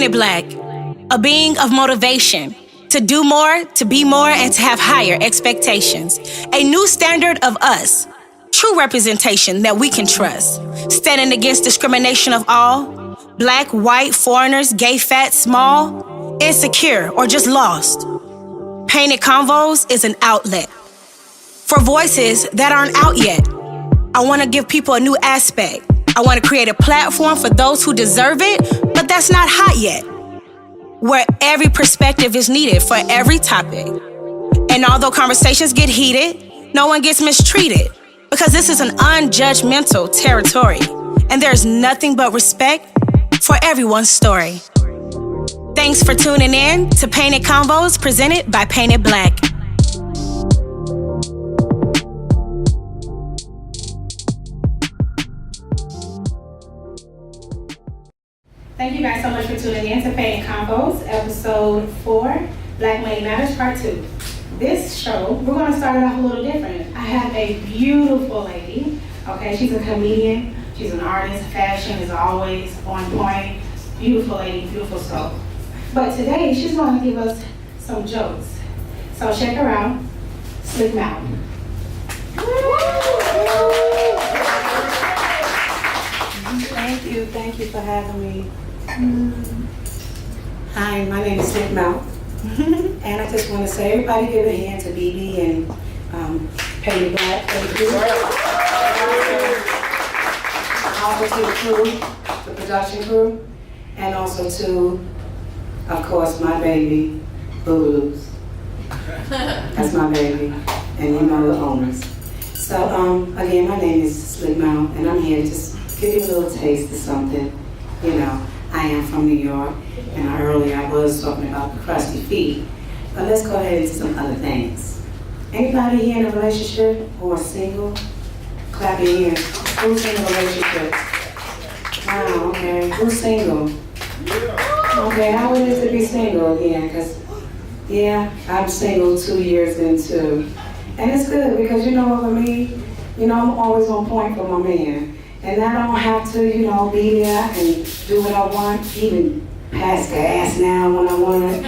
Painted Blaq, a being of motivation to do more, to be more, and to have higher expectations. A new standard of us, true representation that we can trust. Standing against discrimination of all, black, white, foreigners, gay, fat, small, insecure, or just lost. Painted Convos is an outlet for voices that aren't out yet. I want to give people a new aspect. I want to create a platform for those who deserve it, but that's not hot yet. Where every perspective is needed for every topic. And although conversations get heated, no one gets mistreated because this is an unjudgmental territory. And there's nothing but respect for everyone's story. Thanks for tuning in to Painted Convos presented by Painted Blaq. Thank you guys so much for tuning in to Painted Convos, Ep.4, Black Money Matters, Part 2. This show, we're going to start it off a little different. I have a beautiful lady, okay? She's a comedian, she's an artist, fashion is always on point. Beautiful lady, beautiful soul. But today, she's going to give us some jokes. So check her out, Slick Mouth. Thank you for having me. Hi, my name is Slick Mouth. And I just want to say, everybody give a hand to BB and Painted Blaq for the crew. Also to the crew, the production crew, and also to, of course, my baby, Boogaloo's. That's my baby, and you know the owners. So, again, my name is Slick Mouth, and I'm here to just give you a little taste of something. You know, I am from New York, and earlier I was talking about the crusty feet. But let's go ahead into some other things. Anybody here in a relationship or single? Clap your hands. Who's in a relationship? Wow, okay. Who's single? Okay, how it is to be single again? Because, yeah, I'm single 2 years into. And it's good because, you know what, for me, you know, I'm always on point for my man. And I don't have to, you know, be there and do what I want, even pass gas now when I want it.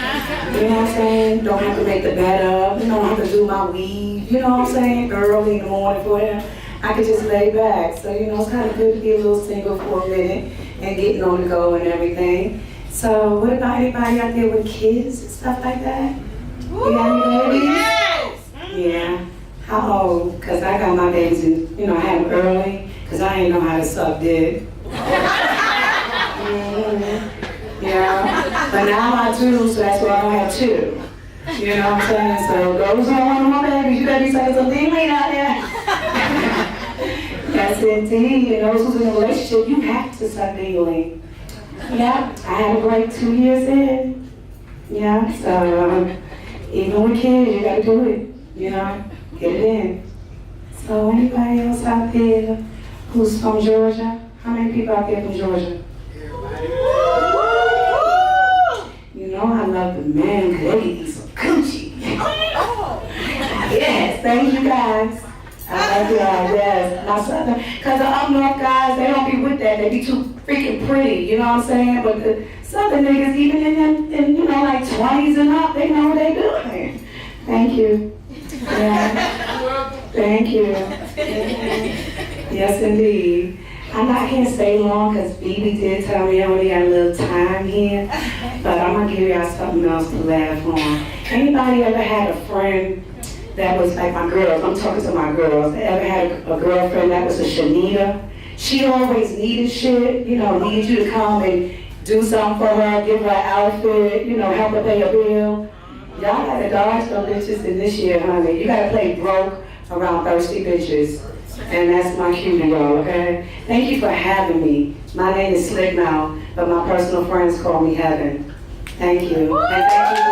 You know what I'm saying? Don't have to make the bed up. You don't have to do my weave. You know what I'm saying? Early in the morning for him. I could just lay back. So, you know, it's kind of good to be a little single for a minute and getting on the go and everything. So, what about anybody out there with kids and stuff like that? You got any babies? Yes! Yeah. How old? Because I got my babies, and, you know, I had them early. Because I ain't know how to suck dick. Yeah. But now I do, so that's why I don't have two. You know what I'm saying? So those who want my babies, you better be saying something ain't out there. Yes, indeed. And those who's in a relationship, you have to suck dick. Yeah. I had a break 2 years in. Yeah. So even with kids, you gotta do it. You know, get it in. So anybody else out there who's from Georgia? How many people out there from Georgia? You know I love the men because they eat some coochie. Yes, thank you guys. I love y'all, yes. My southern, because the up north guys, they don't be with that. They be too freaking pretty, you know what I'm saying? But the southern niggas, even in you know, like 20s and up, they know what they doing. Thank you. Yeah. Thank you. Yes, indeed. I'm not going to stay long because BB did tell me I only got a little time here, but I'm going to give y'all something else to laugh on. Anybody ever had a friend that was like my girls? I'm talking to my girls. Ever had a girlfriend that was a Shanita? She always needed shit, you know, needed you to come and do something for her, give her an outfit, you know, help her pay a bill. Y'all gotta dodge them bitches in this year, honey. You gotta play broke around thirsty bitches. And that's my cue to go, okay? Thank you for having me. My name is Slick Mouth, but my personal friends call me Heaven. Thank you. And thank you.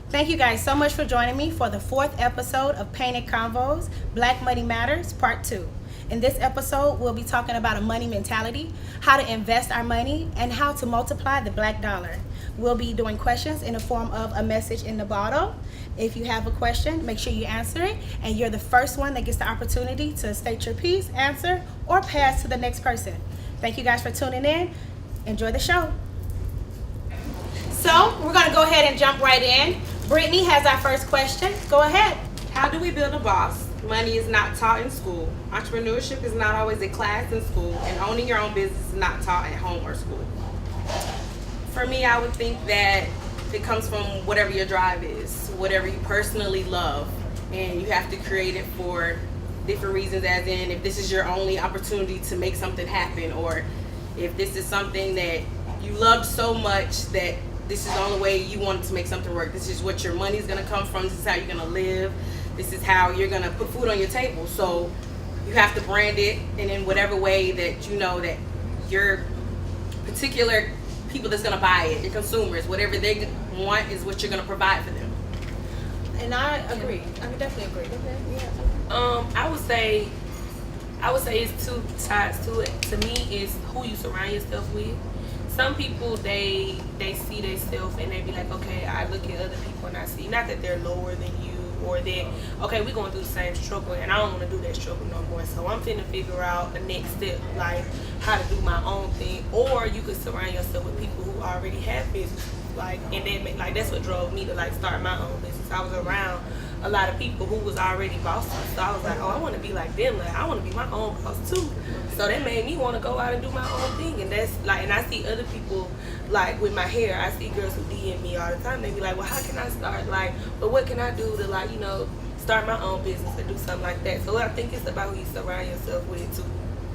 Thank you guys so much for joining me for the 4th episode of Painted Convos, Black Money Matters, Part 2. In this episode, we'll be talking about a money mentality, how to invest our money, and how to multiply the black dollar. We'll be doing questions in the form of a message in the bottle. If you have a question, make sure you answer it, and you're the first one that gets the opportunity to state your piece, answer, or pass to the next person. Thank you guys for tuning in. Enjoy the show. So we're gonna go ahead and jump right in. Brittany has our first question. Go ahead. How do we build a boss? Money is not taught in school. Entrepreneurship is not always a class in school, and owning your own business is not taught at home or school. For me, I would think that it comes from whatever your drive is, whatever you personally love, and you have to create it for different reasons, as in if this is your only opportunity to make something happen, or if this is something that you loved so much that this is the only way you wanted to make something work. This is what your money is going to come from. This is how you're going to live. This is how you're going to put food on your table. So you have to brand it, and in whatever way that you know that your particular people that's going to buy it, your consumers, whatever they want is what you're going to provide for them. And I agree. I would definitely agree. I would say it's two sides to it. To me, it's who you surround yourself with. Some people, they see themselves and they be like, okay, I look at other people and I see, not that they're lower than you, or that, okay, we're going through the same struggle and I don't want to do that struggle no more. So I'm finna figure out the next step, like how to do my own thing. Or you could surround yourself with people who already have business. Like, and then, like, that's what drove me to like start my own business. I was around a lot of people who was already bosses, so I was like, oh, I want to be like them. Like, I want to be my own boss too. So that made me want to go out and do my own thing. And that's like, and I see other people, like with my hair, I see girls who DM me all the time. They be like, well, how can I start? Like, but what can I do to, like, you know, start my own business or do something like that? So I think it's about who you surround yourself with too.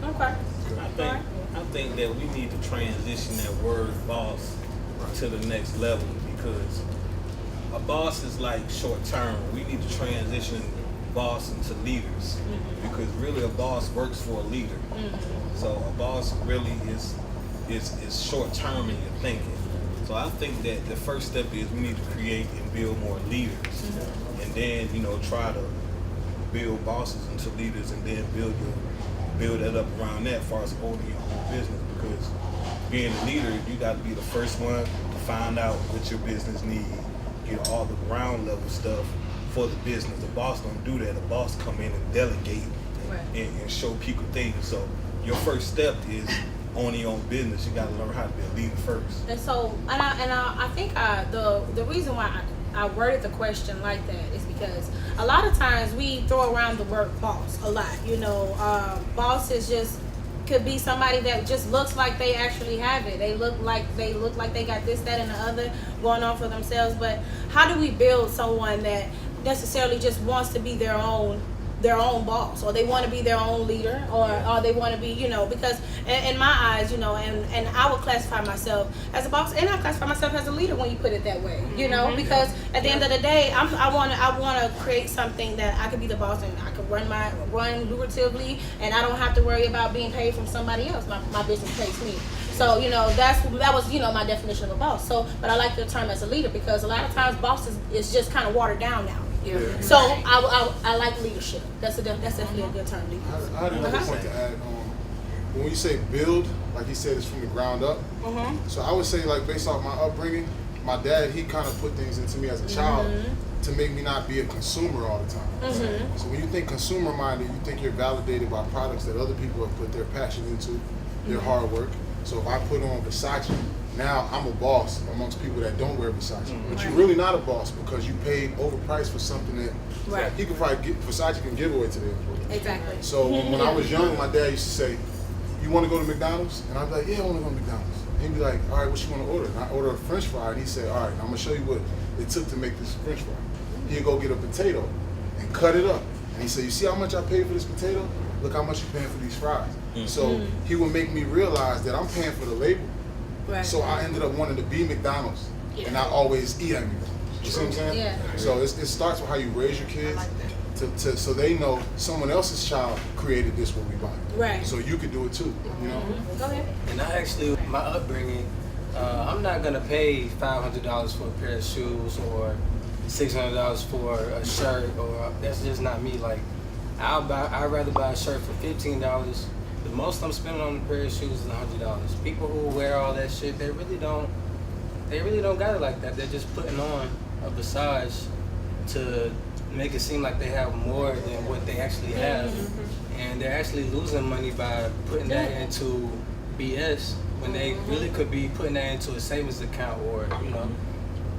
Okay. I think that we need to transition that word boss to the next level, because a boss is like short term. We need to transition boss into leaders, because really a boss works for a leader. So a boss really is short term in your thinking. So I think that the first step is we need to create and build more leaders, and then, you know, try to build bosses into leaders, and then build that up around that as far as owning your own business. Because being a leader, you got to be the first one to find out what your business needs, get all the ground level stuff for the business. The boss don't do that. The boss come in and delegate and show people things. So your first step is owning your own business. You got to learn how to be a leader first. And so, I think the reason why I worded the question like that is because a lot of times we throw around the word boss a lot. You know, boss is just could be somebody that just looks like they actually have it. They look like they got this, that, and the other going on for themselves. But how do we build someone that necessarily just wants to be their own boss, or they want to be their own leader, or they want to be, you know, because in my eyes, you know, and I would classify myself as a boss, and I classify myself as a leader when you put it that way, you know, because at the end of the day, I want to create something that I could be the boss and I could run lucratively, and I don't have to worry about being paid from somebody else. My business pays me. So, you know, that was, you know, my definition of a boss. So, but I like the term as a leader, because a lot of times boss is just kind of watered down now. Yeah. So I like leadership. That's definitely a good term. I had another point to add. When you say build, like he said, it's from the ground up. So I would say, like, based off my upbringing, my dad, he kind of put things into me as a child to make me not be a consumer all the time. So when you think consumer minded, you think you're validated by products that other people have put their passion into, their hard work. So if I put on Versace, now I'm a boss amongst people that don't wear Versace. But you're really not a boss, because you paid overpriced for something that he could probably Versace can give away to them. Exactly. So when I was young, my dad used to say, you want to go to McDonald's? And I'd be like, yeah, I want to go to McDonald's. And he'd be like, all right, what you want to order? And I order a French fry, and he'd say, all right, I'm going to show you what it took to make this French fry. He'd go get a potato and cut it up. And he'd say, you see how much I paid for this potato? Look how much you're paying for these fries. So he would make me realize that I'm paying for the label. So I ended up wanting to be McDonald's and not always eat at McDonald's. You see what I'm saying? Yeah. So it starts with how you raise your kids, so they know someone else's child created this what we buy. Right. So you could do it too. You know. Go ahead. And I actually, my upbringing, I'm not gonna pay $500 for a pair of shoes or $600 for a shirt, or that's just not me. Like, I'd rather buy a shirt for $15. The most I'm spending on a pair of shoes is $100. People who wear all that shit, they really don't got it like that. They're just putting on a visage to make it seem like they have more than what they actually have. And they're actually losing money by putting that into BS when they really could be putting that into a savings account or, you know,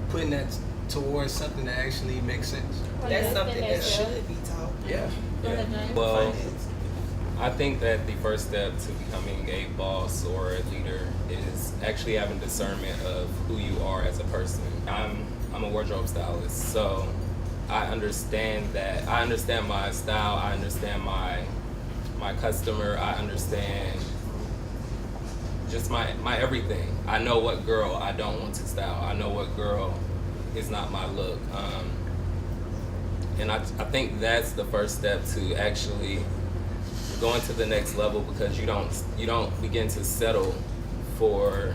putting that towards something that actually makes sense. That's something that should be taught. Yeah. Well, I think that the first step to becoming a boss or a leader is actually having discernment of who you are as a person. I'm a wardrobe stylist, so I understand that. I understand my style. I understand my customer. I understand just my everything. I know what girl I don't want to style. I know what girl is not my look. And I think that's the first step to actually going to the next level, because you don't begin to settle for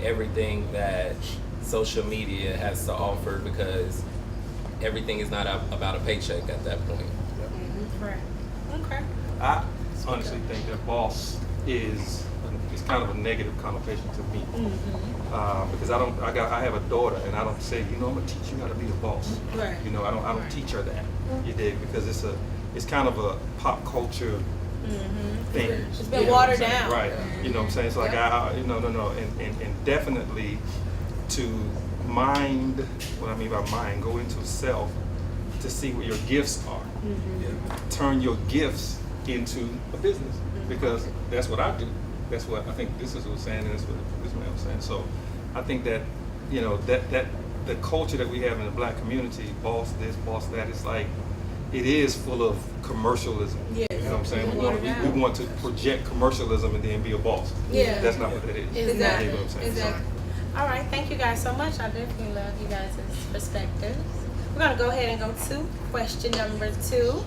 everything that social media has to offer, because everything is not about a paycheck at that point. Correct. Okay. I honestly think that boss is kind of a negative connotation to me, because I have a daughter, and I don't say, you know, I'm gonna teach you how to be a boss. Right. You know, I don't teach her that. You dig? Because it's kind of a pop culture thing. It's been watered down. Right. You know what I'm saying? It's like no, and definitely to mind. What I mean by mind, go into self to see what your gifts are. Turn your gifts into a business, because that's what I do. That's what I think this is what was saying, and that's what this man was saying. So I think that, you know, that the culture that we have in the Black community, boss this, boss that, it's like, it is full of commercialism. Yes. You know what I'm saying? We want to project commercialism and then be a boss. Yeah. That's not what that is. Exactly. You know what I'm saying? Exactly. All right. Thank you guys so much. I definitely love you guys' perspectives. We're gonna go ahead and go to question number 2.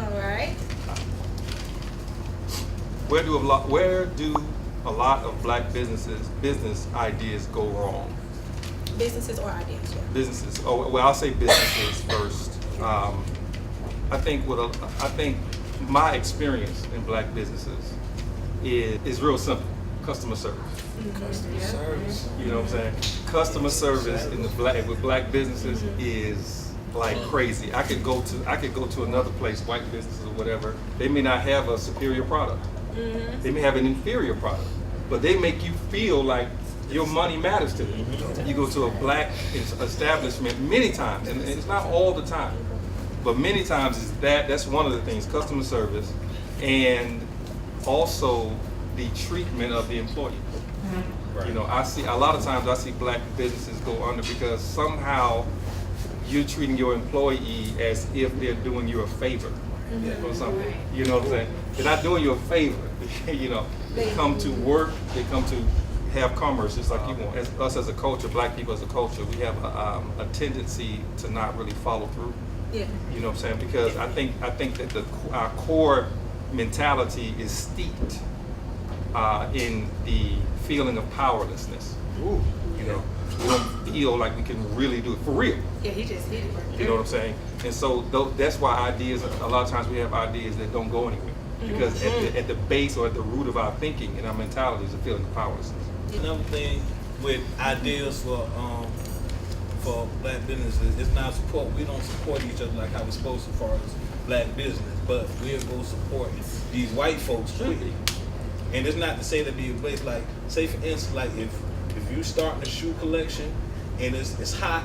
All right. Where do a lot of Black business ideas go wrong? Businesses or ideas? Yeah. Businesses. Oh, well, I'll say businesses first. I think my experience in Black businesses is real simple: customer service. Customer service. You know what I'm saying? Customer service with Black businesses is like crazy. I could go to another place, white businesses or whatever. They may not have a superior product. They may have an inferior product, but they make you feel like your money matters to them. You go to a Black establishment many times, and it's not all the time, but many times that's one of the things: customer service, and also the treatment of the employee. You know, a lot of times I see Black businesses go under because somehow you're treating your employee as if they're doing you a favor or something. You know what I'm saying? They're not doing you a favor. You know, they come to work, they come to have commerce just like you want. Us as a culture, Black people as a culture, we have a tendency to not really follow through. Yeah. You know what I'm saying? Because I think that our core mentality is steeped in the feeling of powerlessness. You know, we don't feel like we can really do it for real. Yeah, he just hit it right there. You know what I'm saying? And so that's why a lot of times we have ideas that don't go anywhere. Because at the base or at the root of our thinking and our mentality is a feeling of powerlessness. Another thing with ideas for Black businesses is not support. We don't support each other like how we're supposed to as far as Black business, but we'll go support these white folks quickly. And it's not to say that be a place like, say for instance, like if you starting a shoe collection and it's hot,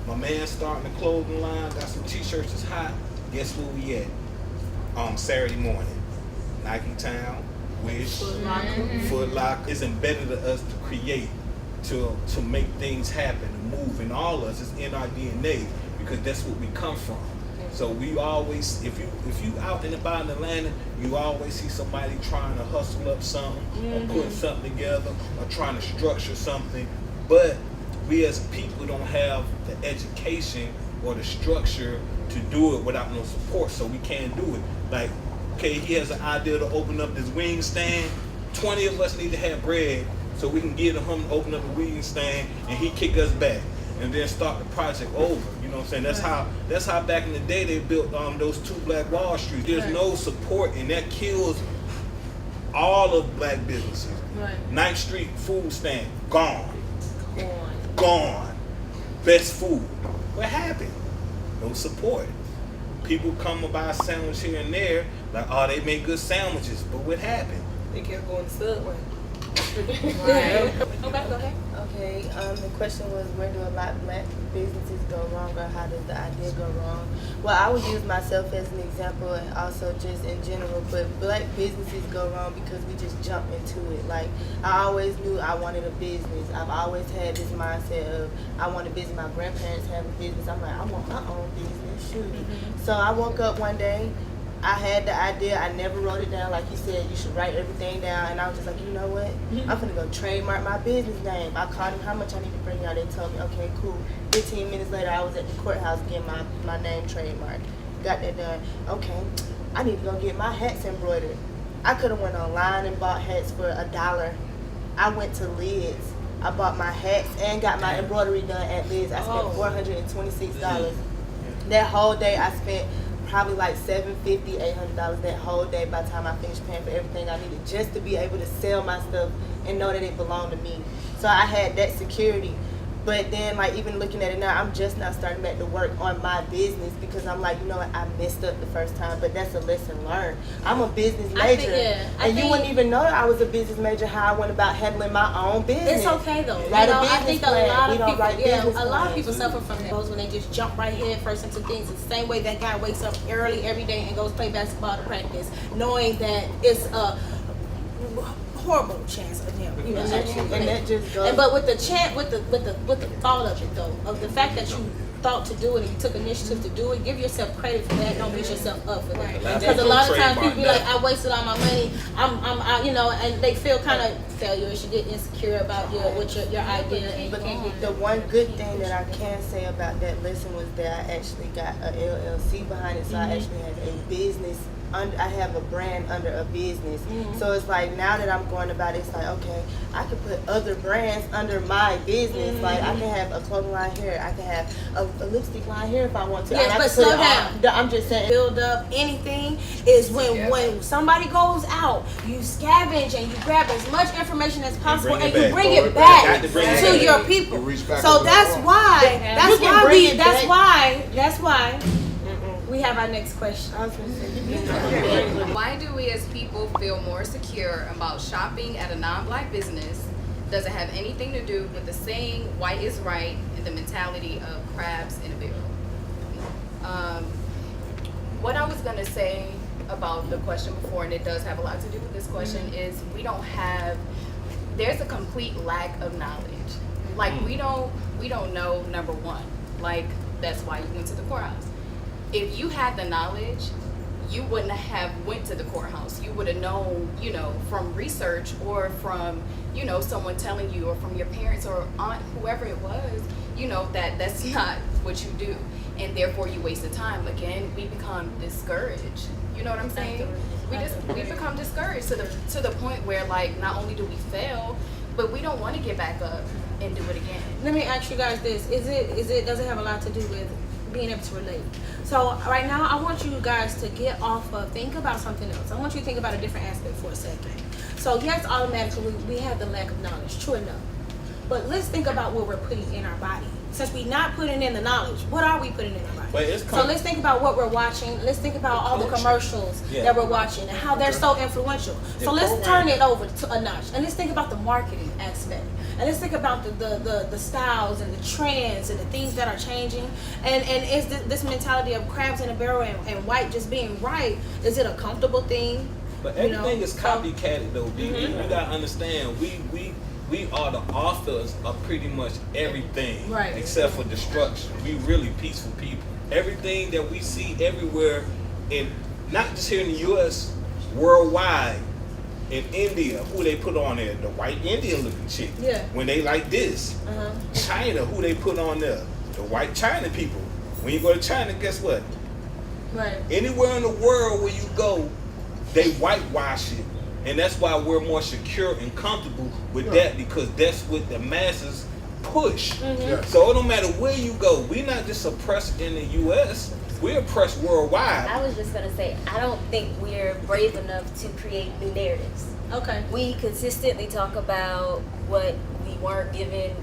my man starting a clothing line, got some t-shirts that's hot, guess where we at? Saturday morning. Nike Town, Wish, Foot Locker. It's embedded in us to create, to make things happen, to move, and all of us is in our DNA because that's what we come from. So we always, if you out and about in Atlanta, you always see somebody trying to hustle up something or put something together or trying to structure something. But we as people don't have the education or the structure to do it without no support, so we can't do it. Like, okay, he has an idea to open up this wing stand. 20 of us need to have bread so we can get him to open up a wing stand, and he kick us back and then start the project over. You know what I'm saying? That's how back in the day they built those 2 Black Wall Street. There's no support, and that kills all of Black businesses. Right. 9th Street food stand, gone. Best food. What happened? No support. People come and buy a sandwich here and there, like, oh, they make good sandwiches, but what happened? They kept going to Subway. Okay, go ahead. Okay, the question was, where do a lot of Black businesses go wrong, or how does the idea go wrong? Well, I would use myself as an example, and also just in general, but Black businesses go wrong because we just jump into it. Like, I always knew I wanted a business. I've always had this mindset of, I want a business. My grandparents have a business. I'm like, I want my own business, shoot. So I woke up one day, I had the idea, I never wrote it down. Like you said, you should write everything down. And I was just like, you know what? I'm gonna go trademark my business name. I called them, how much I need to bring y'all? They told me, okay, cool. 15 minutes later, I was at the courthouse getting my name trademarked. Got that done. Okay, I need to go get my hats embroidered. I could have went online and bought hats for $1. I went to Lids. I bought my hats and got my embroidery done at Lids. I spent $426. That whole day I spent probably like $750, $800 that whole day by the time I finished paying for everything I needed just to be able to sell my stuff and know that it belonged to me. So I had that security. But then, like, even looking at it now, I'm just not starting back to work on my business because I'm like, you know what, I messed up the first time, but that's a lesson learned. I'm a business major, and you wouldn't even know I was a business major how I went about handling my own business. It's okay though. Write a I business think plan. a lot We of don't people, write business a lot of plans. people suffer from that when they just jump right head first into things. It's the same way that guy wakes up early every day and goes play basketball to practice, knowing that it's a horrible chance of him. You know, And that just goes. but with the chant, with the thought of it though, of the fact that you thought to do it and you took initiative to do it, give yourself credit for that. Don't beat yourself up for that. Because a lot of times people be like, I wasted all my money. I'm you know, and they feel kind of failurish. You get insecure about your idea, and you can't get The one good thing that I can say about that lesson was that I actually got a LLC behind it, so I actually have a business. I have a brand under a business. So it's like now that I'm going about it, it's like, okay, I can put other brands under my business. Like I can have a clothing line here, I can have a lipstick line here if I want to. Yes, and I but can put slow it on. down. I'm just saying. Build up anything is when somebody goes out, you scavenge and you grab as much information as possible and you bring it back to your people. So that's why we have our next question. Why do we as people feel more secure about shopping at a non-Black business? Does it have anything to do with the saying white is right and the mentality of crabs in a barrel? What I was going to say about the question before, and it does have a lot to do with this question, is there's a complete lack of knowledge. Like we don't know, number one, like that's why you went to the courthouse. If you had the knowledge, you wouldn't have went to the courthouse. You would have known, from research or from, someone telling you, or from your parents or aunt, whoever it was, that that's not what you do. And therefore you wasted time. Again, we become discouraged. You know what I'm saying? We become discouraged to the point where, like, not only do we fail, but we don't want to get back up and do it again. Let me ask you guys this. Does it have a lot to do with being able to relate? So right now I want you guys to get off of, think about something else. I want you to think about a different aspect for a second. So yes, automatically we have the lack of knowledge, true enough. But let's think about what we're putting in our body. Since we're not putting in the knowledge, what are we putting in our body? So let's think about what we're watching. Let's think about all the commercials that we're watching and how they're so influential. So let's turn it over to a notch. And let's think about the marketing aspect. And let's think about the styles and the trends and the things that are changing. And is this mentality of crabs in a barrel and white just being right, is it a comfortable thing? But everything is copycatted though, B. You gotta understand, we are the authors of pretty much everything, except for destruction. We really peaceful people. Everything that we see everywhere, in not just here in the U.S., worldwide. In India, who they put on there? The white Indian looking chick. Yeah. When they like this. China, who they put on there? The white China people. When you go to China, guess what? Right. Anywhere in the world where you go, they whitewash it. And that's why we're more secure and comfortable with that, because that's what the masses push. So it don't matter where you go. We're not just oppressed in the U.S., we're oppressed worldwide. I was just going to say, I don't think we're brave enough to create new narratives. Okay. We consistently talk about what we weren't given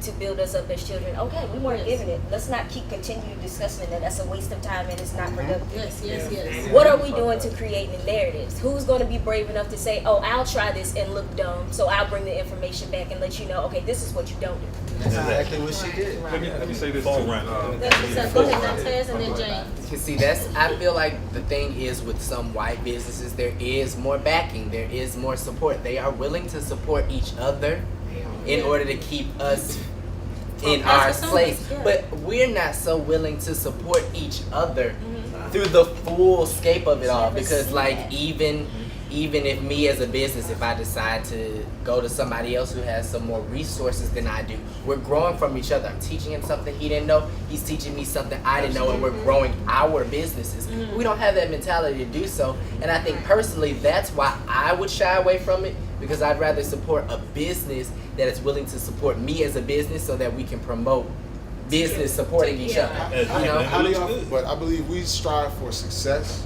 to build us up as children. Okay, we weren't given it. Let's not continue discussing that. That's a waste of time and it's not productive. Yes. What are we doing to create new narratives? Who's going to be brave enough to say, oh, I'll try this and look dumb, so I'll bring the information back and let you know, okay, this is what you don't do. That's exactly what she did. Let me say this too. Go ahead, Montez, and then James. You see, I feel like the thing is with some white businesses, there is more backing, there is more support. They are willing to support each other in order to keep us in our place. But we're not so willing to support each other through the full scape of it all. Because like even if me as a business, if I decide to go to somebody else who has some more resources than I do, we're growing from each other. I'm teaching him something he didn't know. He's teaching me something I didn't know, and we're growing our businesses. We don't have that mentality to do so. And I think personally, that's why I would shy away from it, because I'd rather support a business that is willing to support me as a business so that we can promote business supporting each other. But I believe we strive for success,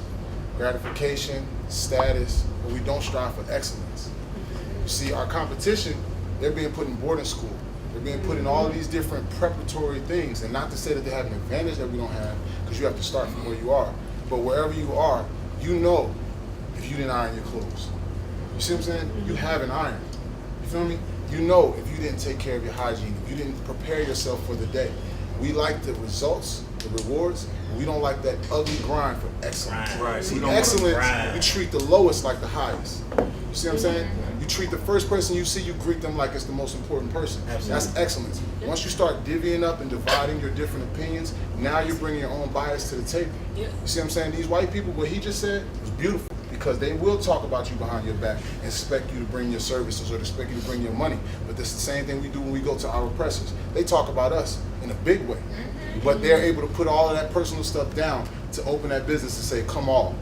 gratification, status, but we don't strive for excellence. You see, our competition, they're being put in boarding school. They're being put in all of these different preparatory things, and not to say that they have an advantage that we don't have, because you have to start from where you are. But wherever you are, you know if you didn't iron your clothes. You see what I'm saying? You have an iron. You feel me? You know if you didn't take care of your hygiene, if you didn't prepare yourself for the day. We like the results, the rewards. We don't like that ugly grind for excellence. Right. See, excellence, you treat the lowest like the highest. You see what I'm saying? You treat the first person you see, you greet them like it's the most important person. That's excellence. Once you start divvying up and dividing your different opinions, now you're bringing your own bias to the table. You see what I'm saying? These white people, what he just said was beautiful, because they will talk about you behind your back and expect you to bring your services or expect you to bring your money. But that's the same thing we do when we go to our oppressors. They talk about us in a big way. But they're able to put all of that personal stuff down to open that business and say, come on,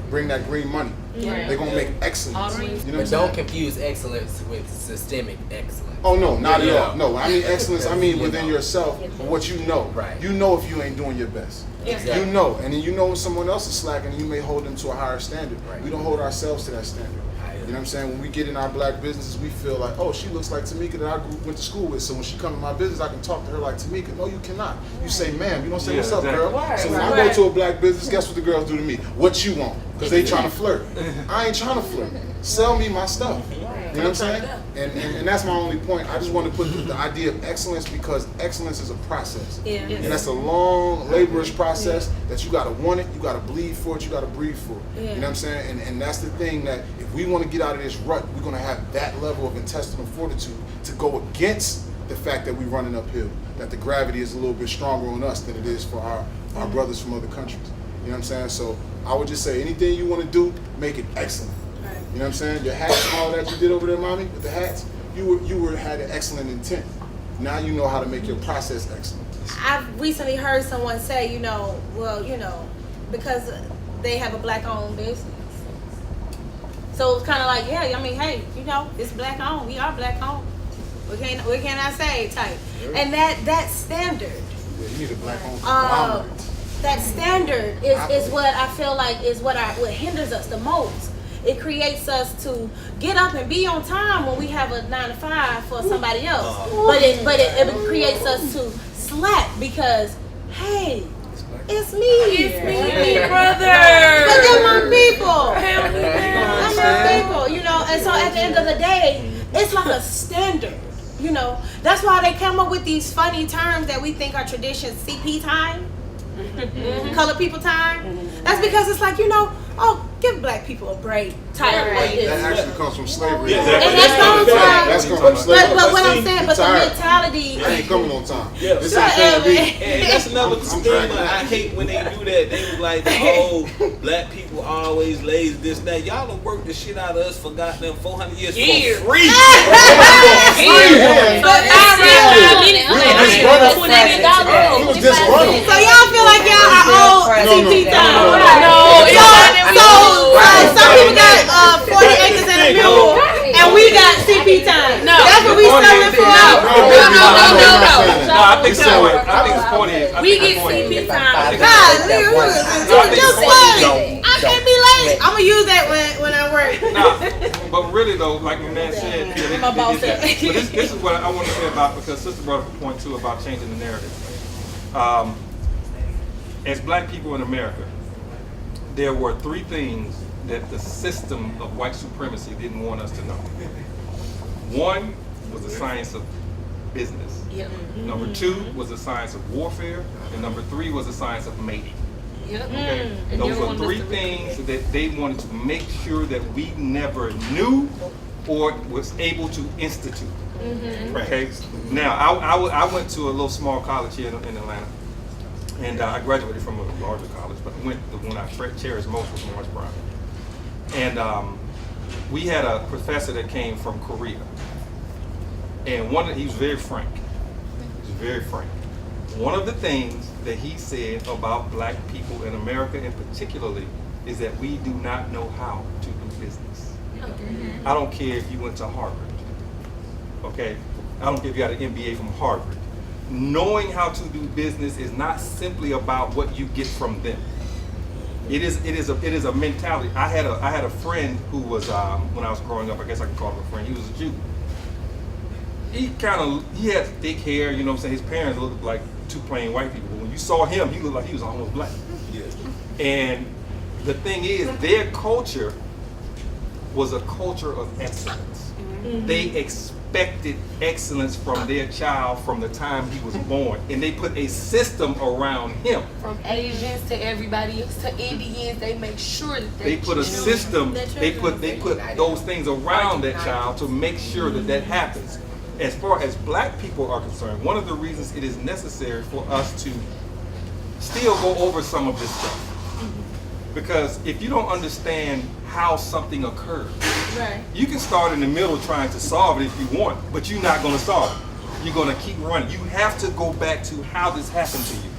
bring that green money. They're going to make excellence. You know but don't confuse excellence with systemic excellence. Oh, no, not at all. No, I mean excellence, I mean within yourself, what you know. Right. You know if you ain't doing your best. Exactly. You know, and then you know when someone else is slacking, and you may hold them to a higher standard. Right. We don't hold ourselves to that standard. You know what I'm saying? When we get in our black businesses, we feel like, oh, she looks like Tamika that I went to school with, so when she comes to my business, I can talk to her like Tamika. No, you cannot. You say, ma'am. You don't say, what's up, girl? So when I go to a black business, guess what the girls do to me? What you want? Because they trying to flirt. I ain't trying to flirt. Sell me my stuff. You know what I'm saying? And that's my only point. I just want to put the idea of excellence, because excellence is a process. And that's a long, laborious process that you got to want it, you got to bleed for it, you got to breathe for it. You know what I'm saying? And that's the thing, that if we want to get out of this rut, we're going to have that level of intestinal fortitude to go against the fact that we're running uphill, that the gravity is a little bit stronger on us than it is for our brothers from other countries. You know what I'm saying? So I would just say, anything you want to do, make it excellent. You know what I'm saying? Your hats and all that you did over there, mommy, with the hats, you had an excellent intent. Now you know how to make your process excellent. I've recently heard someone say, because they have a black-owned business. So it's kind of like, hey, it's black-owned. We are black-owned. What can I say, type? And that standard. Yeah, you need a black-owned conglomerate. That standard is what I feel like is what hinders us the most. It creates us to get up and be on time when we have a 9 to 5 for somebody else. But it creates us to slack because, hey, it's me. It's me, brother. But they're my people. I'm my people, And so at the end of the day, it's like a standard. That's why they come up with these funny terms that we think are traditions. CP time, colored people time. That's because it's like, give black people a break type. That actually comes from slavery. And that's from slavery. But what I'm saying, but the mentality. I ain't coming on time. Yeah. And that's another thing I hate when they do that. They be like, black people always lazy, this, that. Y'all done worked the shit out of us for goddamn 400 years for free. So y'all feel like y'all are old CP time. Some people got 40 acres and a mule, and we got CP time. No, that's what we selling for. No, I think so. I think it's 40. We get CP time. God, just what? I can't be late. investment. I'm gonna use that when I work. Nah, but really though, like my man said, My boss said. but this is what I want to say about, because Sister brought up a point too about changing the narrative. As black people in America, there were 3 things that the system of white supremacy didn't want us to know. One was the science of business. Yep. Number 2 was the science of warfare, and number 3 was the science of mating. Yep. Okay? And Those they were wanted 3 us to thing that they wanted to make sure that we never knew or was able to institute. Okay. Now I went to a little small college here in Atlanta, and I graduated from a larger college, but the one I cherished most was Morris Brown. And we had a professor that came from Korea, and he was very frank. He was very frank. One of the things that he said about black people in America in particularly is that we do not know how to do business. I don't care if you went to Harvard, okay? I don't care if you got an MBA from Harvard. Knowing how to do business is not simply about what you get from them. It is a mentality. I had a friend who was when I was growing up, I guess I can call him a friend. He was a Jew. He had thick hair, you know what I'm saying? His parents looked like 2 plain white people. But when you saw him, he looked like he was almost black. Yes. And the thing is, their culture was a culture of excellence. They expected excellence from their child from the time he was born, and they put a system around him. From Asians to everybody else to Indians, they make sure that They put a system. They put those things around that child to make sure that happens. As far as black people are concerned, one of the reasons it is necessary for us to still go over some of this stuff, because if you don't understand how something occurs, Right. you can start in the middle trying to solve it if you want, but you're not going to solve it. You're going to keep running. You have to go back to how this happened to you.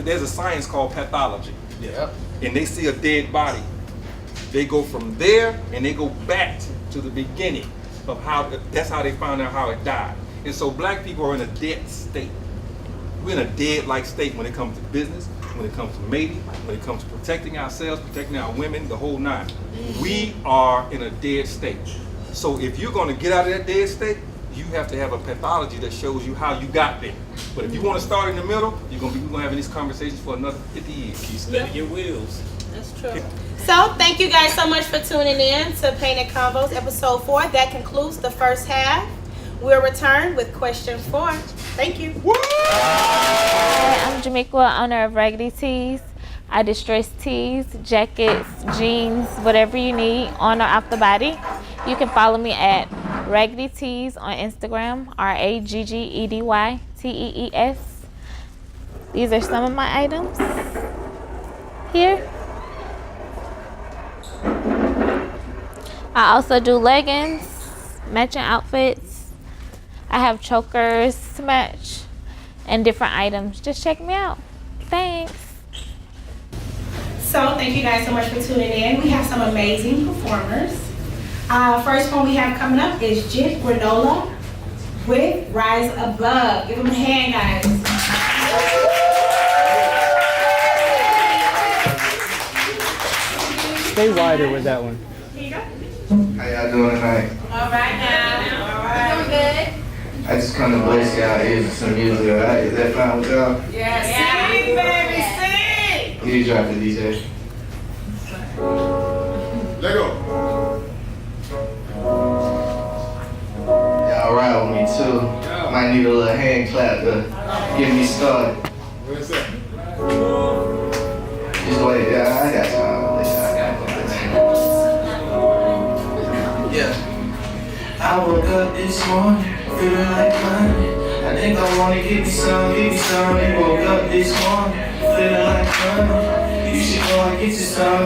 There's a science called pathology. Yep. And they see a dead body. They go from there and they go back to the beginning of that's how they found out how it died. And so black people are in a dead state. We're in a dead-like state when it comes to business, when it comes to mating, when it comes to protecting ourselves, protecting our women, the whole 9. We are in a dead state. So if you're going to get out of that dead state, you have to have a pathology that shows you how you got there. But if you want to start in the middle, we're going to be having these conversations for another 50 years. Keep spinning your wheels. That's true. So thank you guys so much for tuning in to Painted Convos episode 4. That concludes the first half. We'll return with question 4. Thank you. Hi, I'm Jamaica, owner of Raggedy Tees. I distress tees, jackets, jeans, whatever you need on or off the body. You can follow me at Raggedy Tees on Instagram, RAGGEDYTEES. These are some of my items here. I also do leggings, matching outfits. I have chokers to match and different items. Just check me out. Thanks. So thank you guys so much for tuning in. We have some amazing performers. First one we have coming up is Jit Granola with Rise Above. Give them a hand, guys. Stay wider with that one. Here you go. How y'all doing tonight? All right now. All right. Doing good. I just come to bless y'all ears with some music, alright? Is that fine with y'all? Yes. Sing, baby, sing. You drop the DJ. Let go. Y'all ride with me too. Might need a little hand clap to get me started. What's that? Just wait, yeah, I got time. Yeah. I woke up this morning, feeling like money. I think I wanna get me some, You woke up this morning, feeling like money. You should go and get you some,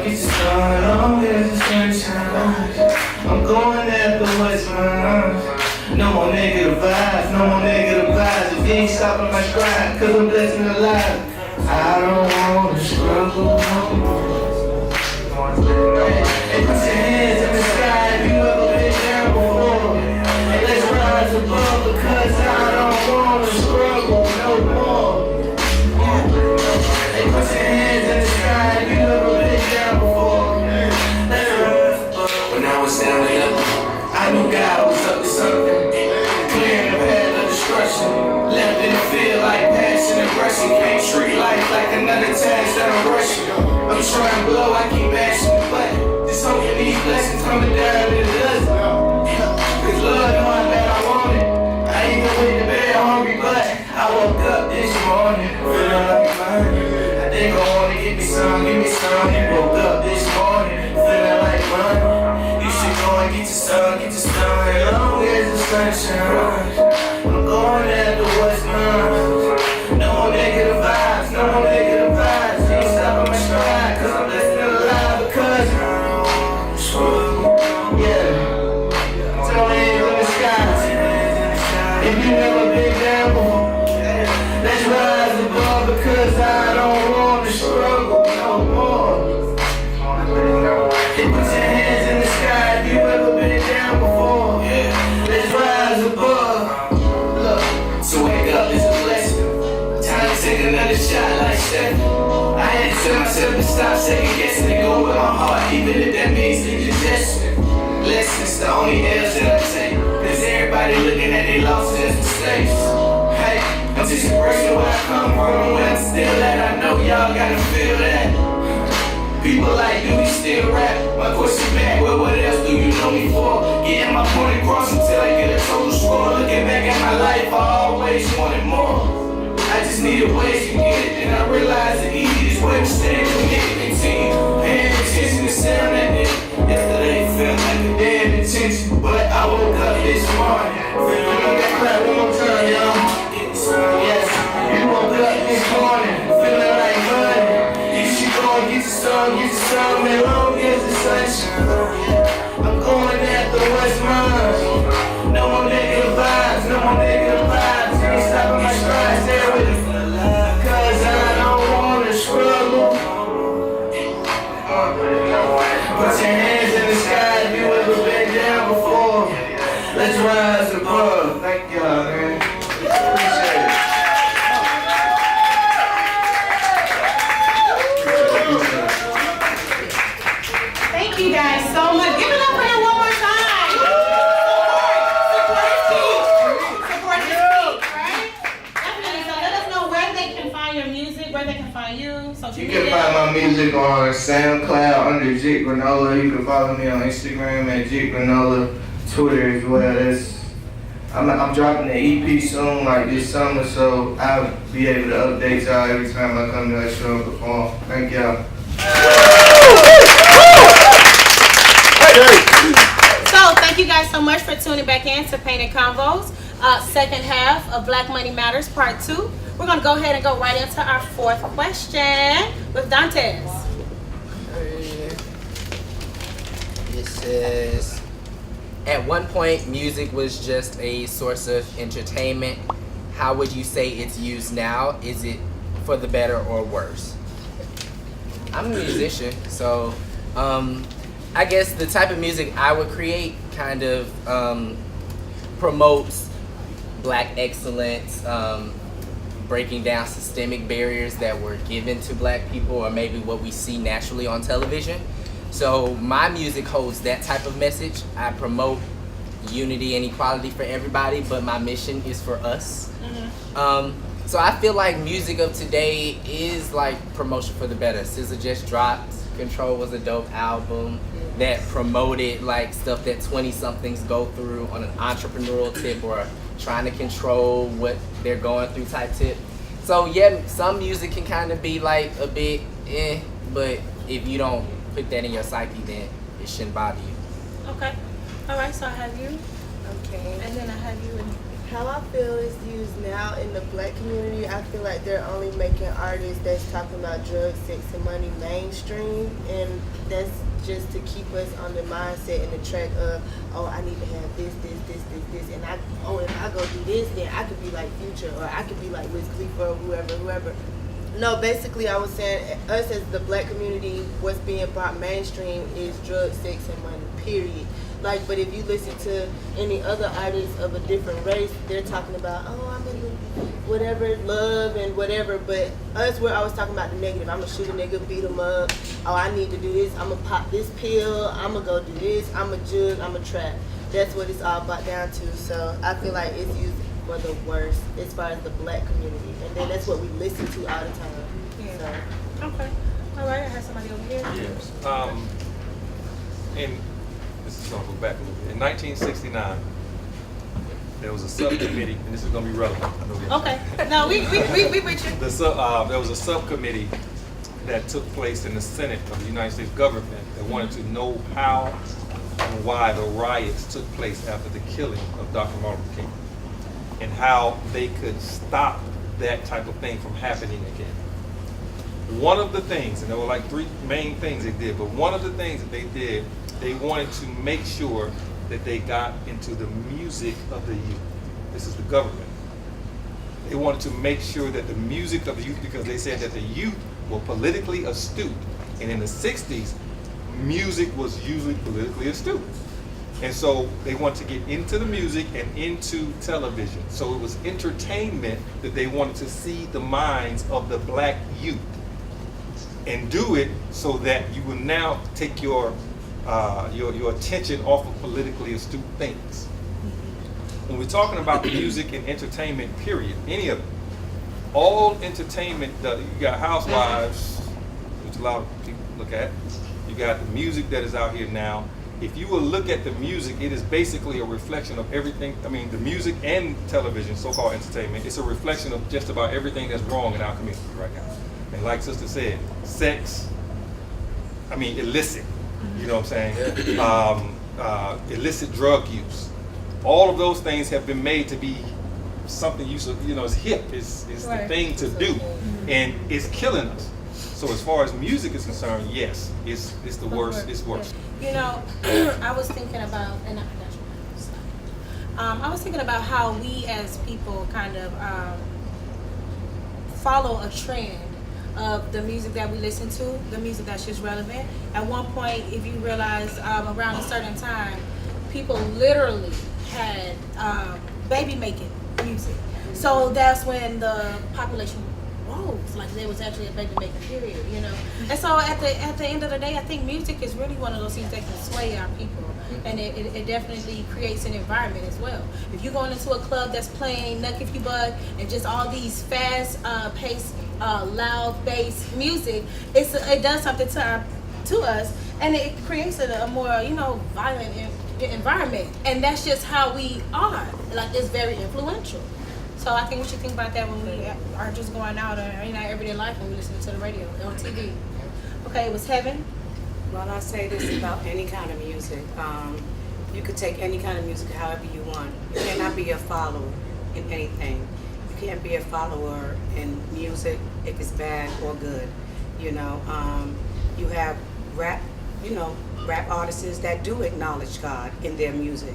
Long as the sun shines. I'm going after what's mine. No more negative vibes. If you ain't stopping my grind, cause I'm blessed and alive. I don't wanna struggle no more. And put your hands in the sky if you ever been down before. And let's rise above because I don't wanna struggle no more. And put your hands in the sky if you ever been down before. I knew God was up to something. Clearing the path of destruction. Left in the field like passion and rushing. Can't treat life like another task that I'm rushing. I'm trying to blow, I keep mashing the button. Just hoping these blessings coming down in the dozen. Cause Lord know how bad I want it. I ain't gonna wait to bed hungry, but I woke up this morning feeling like money. I think I wanna give me some. You woke up this morning feeling like money. You should go and get your sun, as long as the sun shines. I'm going after what's mine. No more negative vibes, no more negative vibes. Ain't stopping my stride, cause I'm blessed and alive because I'm struggle. Yeah, tell me in the skies. If you never been down before, let's rise above because I don't want to struggle no more. Put your hands in the sky if you ever been down before. Let's rise above. Look, so wake up is a blessing. Time to take another shot like Steph. I had to tell myself to stop second guessing and go with my heart, even if that means indigestion. Lessons, the only L's that I take. Cause everybody looking at their losses as mistakes. Hey, I'm just embracing where I come from. When I'm still at, I know y'all gotta feel that. People like, do we still rap? My question back, well, what else do you know me for? Getting my point across until I get a total score. Looking back at my life, I always wanted more. I just needed ways to get it, and I realized the easiest way to stay committed, continue paying attention to sound that nigga. Yesterday felt like a damn intention, but I woke up this morning feeling like that clap one more time, y'all. Yes, you woke up this morning feeling like money. You should go and get your song, as long as the sun shines. I'm going after what's mine. No more negative vibes, no more negative vibes. Ain't stopping my stride, stay with it. Cause I don't wanna struggle. Put your hands in the sky if you ever been down before. Let's rise above. Thank y'all, man. Appreciate it. Thank you guys so much. Give it up for him one more time. Support his team. Support his team, right? Definitely. So let us know where they can find your music, where they can find you, social You media. can find my music on SoundCloud under Jit Granola. You can follow me on Instagram at Jit Granola, Twitter as well. I'm dropping an EP soon, like this summer, so I'll be able to update y'all every time I come to that show and perform. Thank y'all. So thank you guys so much for tuning back in to Painted Convos, second half of Black Money Matters Part 2. We're gonna go ahead and go right into our fourth question with Dantes. It says, at one point, music was just a source of entertainment. How would you say it's used now? Is it for the better or worse? I'm a musician, so I guess the type of music I would create kind of promotes Black excellence, breaking down systemic barriers that were given to Black people, or maybe what we see naturally on television. So my music holds that type of message. I promote unity and equality for everybody, but my mission is for us. So I feel like music of today is like promotion for the better. SZA just dropped Control was a dope album that promoted like stuff that 20-somethings go through on an entrepreneurial tip or trying to control what they're going through type tip. So yeah, some music can kind of be like a bit but if you don't put that in your psyche, then it shouldn't bother you. Okay. All right, so I have you. Okay. And then I have you. How I feel it's used now in the Black community, I feel like they're only making artists that's talking about drugs, sex, and money mainstream, and that's just to keep us on the mindset and the track of, oh, I need to have this, and if I go do this, then I could be like Future, or I could be like Wiz Khalifa, or whoever. No, basically I was saying, us as the Black community, what's being brought mainstream is drugs, sex, and money, period. Like, but if you listen to any other artists of a different race, they're talking about, oh, I'm in whatever, love and whatever. But us, we're always talking about the negative. I'm going to shoot a nigga, beat him up. Oh, I need to do this. I'm going to pop this pill. I'm going to go do this. I'm a jug. I'm a trap. That's what it's all about down to. So I feel like it's used for the worst as far as the Black community, and then that's what we listen to all the time. Yeah. So. Okay. All right. I have somebody over here. Yes. And this is going to go back a little bit. In 1969, there was a subcommittee, and this is going to be relevant. I know this. Okay. No, we with you. There was a subcommittee that took place in the Senate of the United States government that wanted to know how and why the riots took place after the killing of Dr. Martin Luther King, and how they could stop that type of thing from happening again. One of the things, and there were like 3 main things they did, but one of the things that they did, they wanted to make sure that they got into the music of the youth. This is the government. They wanted to make sure that the music of the youth, because they said that the youth were politically astute, and in the 60s, music was usually politically astute. And so they want to get into the music and into television. So it was entertainment that they wanted to see the minds of the Black youth and do it so that you will now take your attention off of politically astute things. When we're talking about music and entertainment, period, any of it, all entertainment, you got Housewives, which a lot of people look at. You got the music that is out here now. If you will look at the music, it is basically a reflection of everything. I mean, the music and television, so-called entertainment, it's a reflection of just about everything that's wrong in our community right now. And like Sister said, sex, illicit, you know what I'm saying? Illicit drug use. All of those things have been made to be something it's hip, it's right. The thing to do, and it's killing us. So as far as music is concerned, yes, it's the worst. It's worse. I was thinking about, and I was thinking about how we as people kind of follow a trend of the music that we listen to, the music that's just relevant. At one point, if you realize around a certain time, people literally had baby making music. So that's when the population rose, like there was actually a baby making period, And so at the end of the day, I think music is really one of those things that can sway our people, and it definitely creates an environment as well. If you're going into a club that's playing Nuck If You Bug and just all these fast paced, loud bass music, it does something to us, and it creates a more violent environment, and that's just how we are. Like, it's very influential. So I think we should think about that when we are just going out in our everyday life when we listen to the radio or TV. Okay, it was Heaven. Well, I say this about any kind of music. You could take any kind of music however you want. You cannot be a follower in anything. You can't be a follower in music if it's bad or good. You have rap, rap artists that do acknowledge God in their music.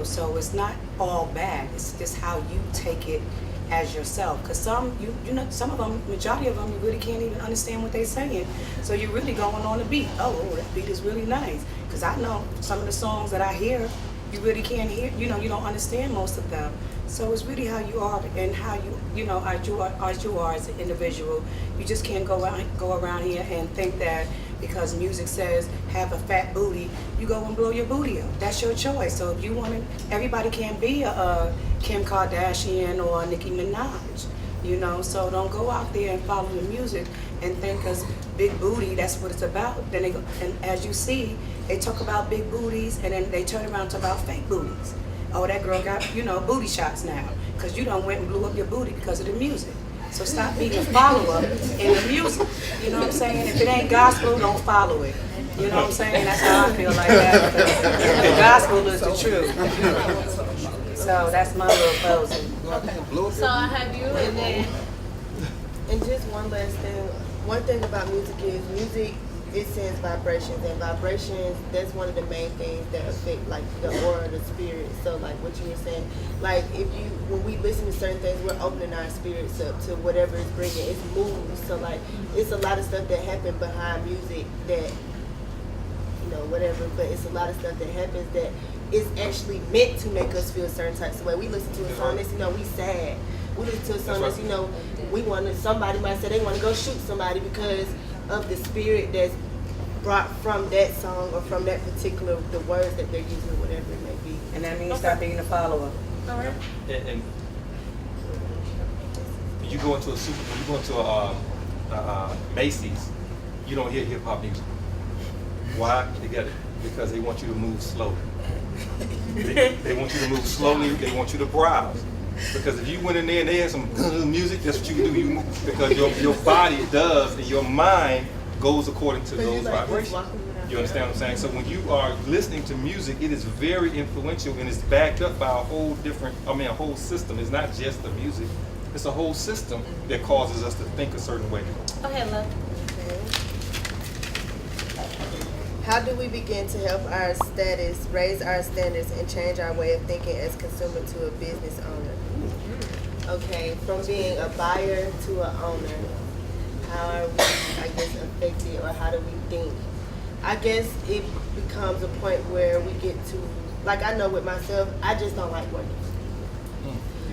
So it's not all bad. It's just how you take it as yourself. Because some of them, majority of them, you really can't even understand what they're saying. So you're really going on the beat. Oh, that beat is really nice. Because I know some of the songs that I hear, you really can't hear. You don't understand most of them. So it's really how you are and how as you are as an individual. You just can't go around here and think that because music says have a fat booty, you go and blow your booty up. That's your choice. So if you want to, everybody can't be a Kim Kardashian or a Nicki Minaj, So don't go out there and follow the music and think because big booty, that's what it's about. Then and as you see, they talk about big booties and then they turn around and talk about fake booties. Oh, that girl got, booty shots now because you done went and blew up your booty because of the music. So stop being a follower in the music. You know what I'm saying? If it ain't gospel, don't follow it. You know what I'm saying? That's how I feel like that. The gospel is the truth. So that's my little closing. So I have you, and just one last thing. One thing about music is it sends vibrations, and vibrations, that's one of the main things that affect like the aura, the spirit. So like what you were saying, like when we listen to certain things, we're opening our spirits up to whatever it's bringing. It's moves. So like it's a lot of stuff that happens behind music that whatever, but it's a lot of stuff that happens that is actually meant to make us feel certain types of way. We listen to a song that's we sad. We listen to a song that's we want to. Somebody might say they want to go shoot somebody because of the spirit that's brought from that song or from that particular the words that they're using, whatever it may you start being a follower. All right. And you go into a Macy's, you don't hear hip hop music. Why? Because they want you to move slowly. They want you to move slowly. They want you to browse. Because if you went in there and they had some music, that's what you do. You move because your body does and your mind goes according to those vibrations. You understand what I'm saying? So when you are listening to music, it is very influential and it's backed up by a whole system. It's not just the music. It's a whole system that causes us to think a certain way. Okay, love. How do we begin to help our status, raise our standards, and change our way of thinking as consumer to a business owner? Okay, from being a buyer to an owner, how are we, affected, or how do we think? I guess it becomes a point where we get to, like I know with myself, I just don't like working.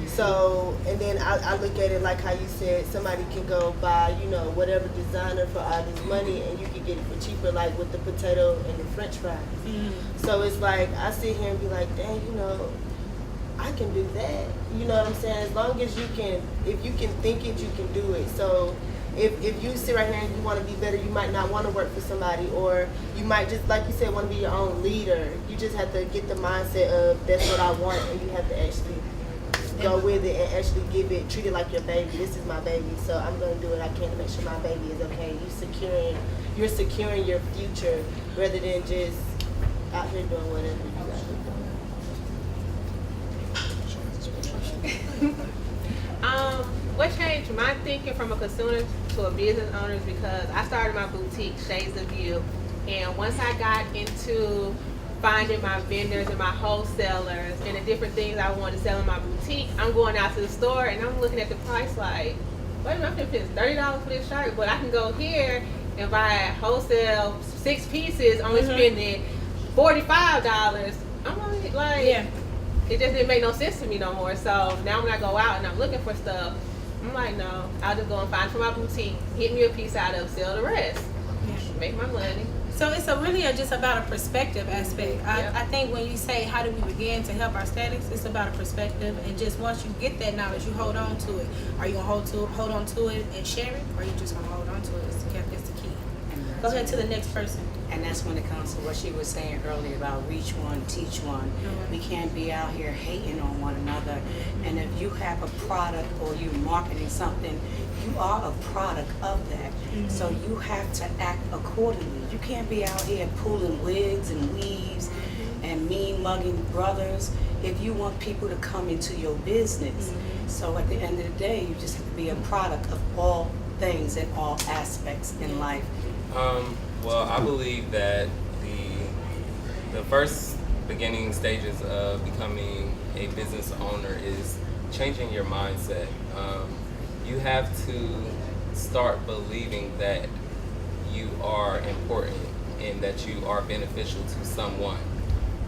So, and then I look at it like how you said, somebody can go buy, whatever designer for all this money and you can get it for cheaper, like with the potato and the french fries. So it's like, I sit here and be like, dang, I can do that. You know what I'm saying? As long as if you can think it, you can do it. So if you sit right here and you want to be better, you might not want to work for somebody, or you might just, like you said, want to be your own leader. You just have to get the mindset of that's what I want, and you have to actually go with it and actually treat it like your baby. This is my baby, so I'm gonna do what I can to make sure my baby is okay. You're securing your future rather than just out here doing whatever you got. What changed my thinking from a consumer to a business owner is because I started my boutique, Shades of You, and once I got into finding my vendors and my wholesalers and the different things I want to sell in my boutique, I'm going out to the store and I'm looking at the price like, wait a minute, I'm going to pay $30 for this shirt, but I can go here and buy wholesale 6 pieces, only spending $45. I'm only like, it just didn't make no sense to me no more. So now when I go out and I'm looking for stuff, I'm like, no, I'll just go and find it for my boutique, get me a piece out of, sell the rest, make my money. So it's really just about a perspective aspect. I think when you say how do we begin to help our status, it's about a perspective, and just once you get that knowledge, you hold on to it. Are you gonna hold on to it and share it, or are you just gonna hold on to it? It's the key. Go ahead to the next person. And that's when it comes to what she was saying earlier about reach one, teach one. We can't be out here hating on one another. And if you have a product or you're marketing something, you are a product of that. So you have to act accordingly. You can't be out here pulling wigs and weaves and mean mugging brothers if you want people to come into your business. So at the end of the day, you just have to be a product of all things and all aspects in life. Well, I believe that the first beginning stages of becoming a business owner is changing your mindset. You have to start believing that you are important and that you are beneficial to someone.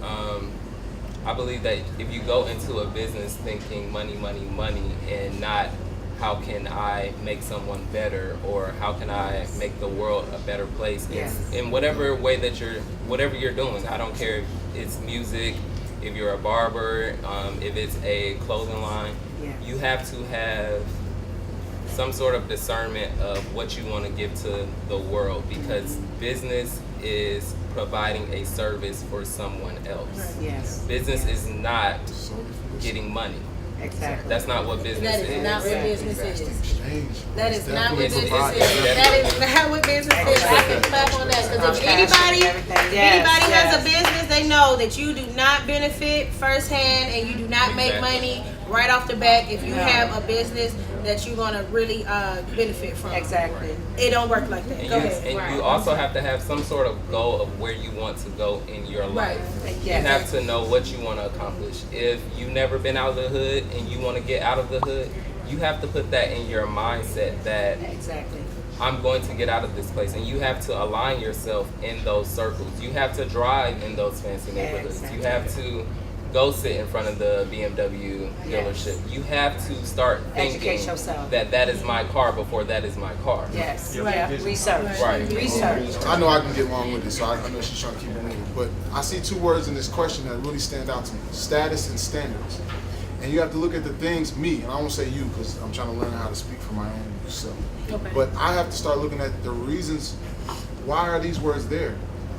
I believe that if you go into a business thinking money, money, money, and not how can I make someone better, or how can I make the world a better place in whatever way that whatever you're doing. I don't care if it's music, if you're a barber, if it's a clothing line. You have to have some sort of discernment of what you want to give to the world, because business is providing a service for someone else. Business is not getting money. Exactly. That's not what business is. That is not what business is. That is not what business is. That is not what business is. I can clap on that, because if anybody has a business, they know that you do not benefit firsthand and you do not make money right off the bat if you have a business that you're gonna really benefit from. Exactly. It don't work like that. Go ahead. And you also have to have some sort of goal of where you want to go in your life. You have to know what you want to accomplish. If you've never been out of the hood and you want to get out of the hood, you have to put that in your mindset that I'm going to get out of this place. And you have to align yourself in those circles. You have to drive in those fancy neighborhoods. You have to go sit in front of the BMW dealership. You have to start thinking Educate yourself. that is my car before that is my car. Yes. Right. Research. Right. Research. I know I can get wrong with this, so I know she's trying to keep it moving. But I see two words in this question that really stand out to me: status and standards. And you have to look at the things, me, and I won't say you because I'm trying to learn how to speak for my own self. Okay. But I have to start looking at the reasons, why are these words there?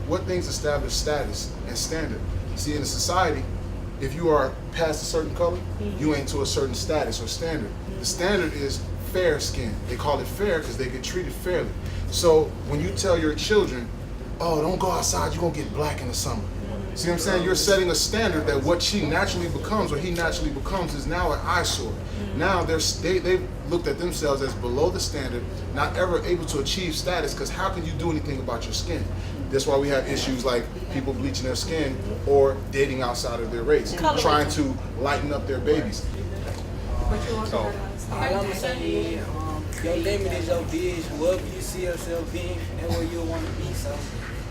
What things establish status and standard? See, in a society, if you are past a certain color, you ain't to a certain status or standard. The standard is fair skin. They call it fair because they get treated fairly. So when you tell your children, oh, don't go outside, you're gonna get black in the summer. See what I'm saying? You're setting a standard that what she naturally becomes or he naturally becomes is now an eyesore. Now they've looked at themselves as below the standard, not ever able to achieve status, because how can you do anything about your skin? That's why we have issues like people bleaching their skin or dating outside of their race, trying to lighten up their babies. All I'm gonna say is, your limit is your vision. Wherever you see yourself being, that's where you'll want to be. So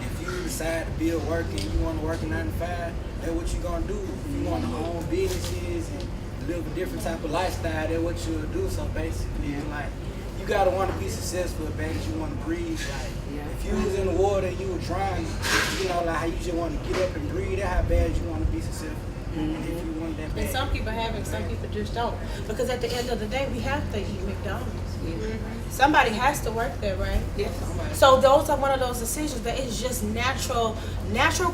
if you decide to build work and you want to work a 9 to 5, that's what you're gonna do. If you want to own businesses and live a different type of lifestyle, that's what you'll do. So basically, it's like you gotta want to be successful, baby. You want to breathe. Like if you was in the water and you were drowning, you know, like how you just want to get up and breathe. That's how bad you want to be successful. And if you want that bad. And some people have it, some people just don't. Because at the end of the day, we have to eat McDonald's. Somebody has to work there, right? Yes. So those are one of those decisions that is just natural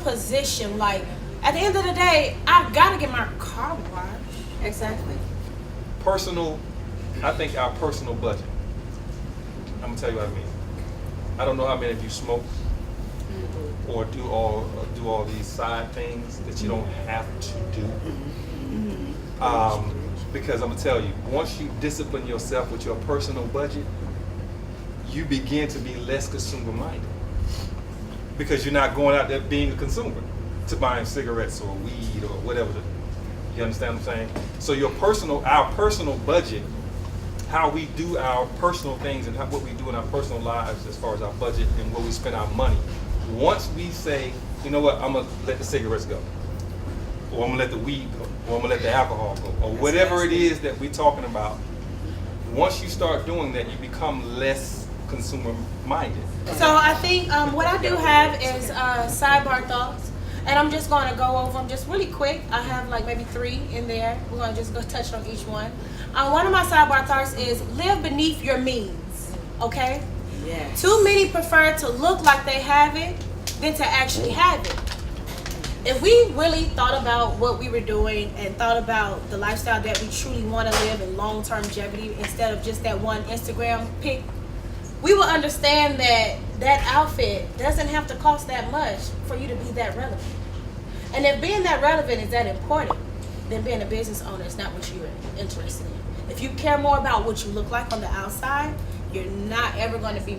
position. Like at the end of the day, I gotta get my car washed. Exactly. I think our personal budget. I'm gonna tell you what I mean. I don't know how many of you smoke or do all these side things that you don't have to do. Because I'm gonna tell you, once you discipline yourself with your personal budget, you begin to be less consumer minded. Because you're not going out there being a consumer to buying cigarettes or weed or whatever. You understand what I'm saying? So our personal budget, how we do our personal things and what we do in our personal lives as far as our budget and where we spend our money. Once we say, you know what, I'm gonna let the cigarettes go, or I'm gonna let the weed go, or I'm gonna let the alcohol go, or whatever it is that we're talking about, once you start doing that, you become less consumer minded. So I think what I do have is sidebar thoughts, and I'm just going to go over them just really quick. I have like maybe 3 in there. We're going to just go touch on each one. One of my sidebar thoughts is live beneath your means, okay? Yes. Too many prefer to look like they have it than to actually have it. If we really thought about what we were doing and thought about the lifestyle that we truly want to live in long-term longevity instead of just that one Instagram pic, we will understand that that outfit doesn't have to cost that much for you to be that relevant. And if being that relevant is that important, then being a business owner is not what you're interested in. If you care more about what you look like on the outside, you're not ever going to be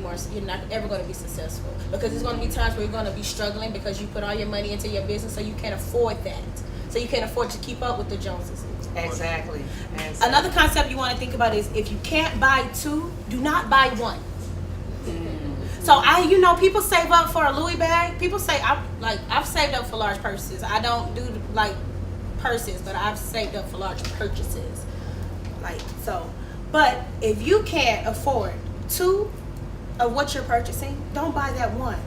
successful, because there's going to be times where you're going to be struggling because you put all your money into your business, so you can't afford that. So you can't afford to keep up with the Joneses. Exactly. Another concept you want to think about is if you can't buy 2, do not buy 1. So people save up for a Louis bag. People say I've saved up for large purchases. I don't do like purses, but I've saved up for large purchases. But if you can't afford 2 of what you're purchasing, don't buy that 1.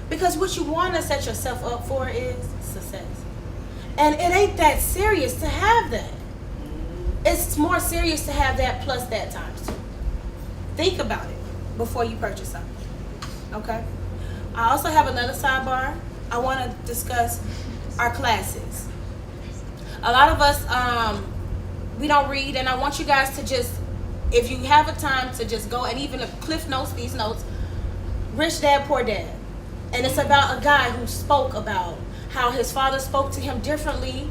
Because what you want to set yourself up for is success. And it ain't that serious to have that. It's more serious to have that plus that times 2. Think about it before you purchase something. Okay? I also have another sidebar. I want to discuss our classes. A lot of us, we don't read, and I want you guys to just, if you have a time to just go and even Cliff Notes, these notes, Rich Dad, Poor Dad. And it's about a guy who spoke about how his father spoke to him differently.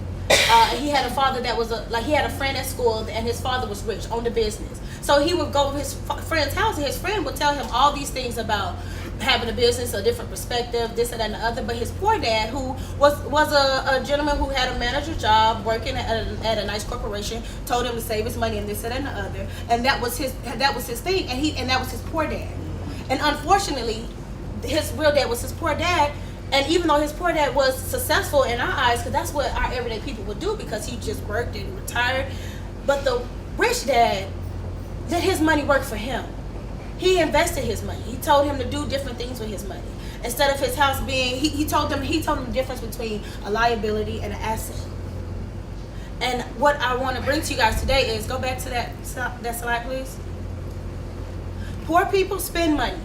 He had a father that was he had a friend at school, and his father was rich, owned a business. So he would go to his friend's house, and his friend would tell him all these things about having a business, a different perspective, this and that and the other. But his poor dad, who was a gentleman who had a manager job working at a nice corporation, told him to save his money and this and that and the other. And that was his thing, and that was his poor dad. And unfortunately, his real dad was his poor dad. And even though his poor dad was successful in our eyes, because that's what our everyday people would do, because he just worked and retired. But the rich dad did his money work for him. He invested his money. He told him to do different things with his money. Instead of his house being, he told them the difference between a liability and an asset. And what I want to bring to you guys today is, go back to that slide, please. Poor people spend money.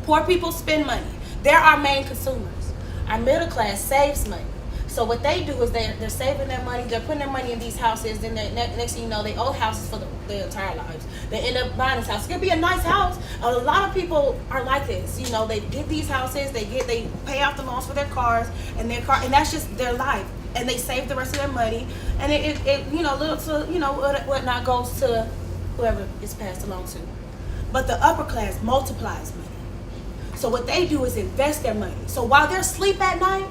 Poor people spend money. They're our main consumers. Our middle class saves money. So what they do is they're saving their money. They're putting their money in these houses. Then next thing you know, they own houses for their entire lives. They end up buying this house. It could be a nice house. A lot of people are like this. You know, they get these houses. They pay off the loans for their cars and that's just their life. And they save the rest of their money. And it you know, little to, you know, whatnot goes to whoever is passed along to. But the upper class multiplies money. So what they do is invest their money. So while they're asleep at night,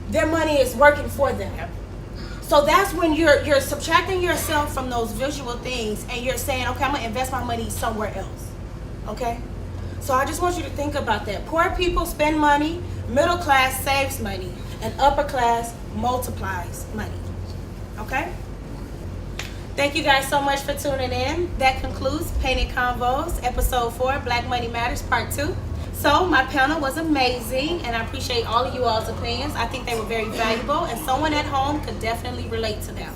their money is working for them. So that's when you're subtracting yourself from those visual things and you're saying, okay, I'm gonna invest my money somewhere else. Okay? So I just want you to think about that. Poor people spend money, middle class saves money, and upper class multiplies money. Okay? Thank you guys so much for tuning in. That concludes Painted Convos, episode 4, Black Money Matters, part 2. So my panel was amazing, and I appreciate all of you all's opinions. I think they were very valuable, and someone at home could definitely relate to them.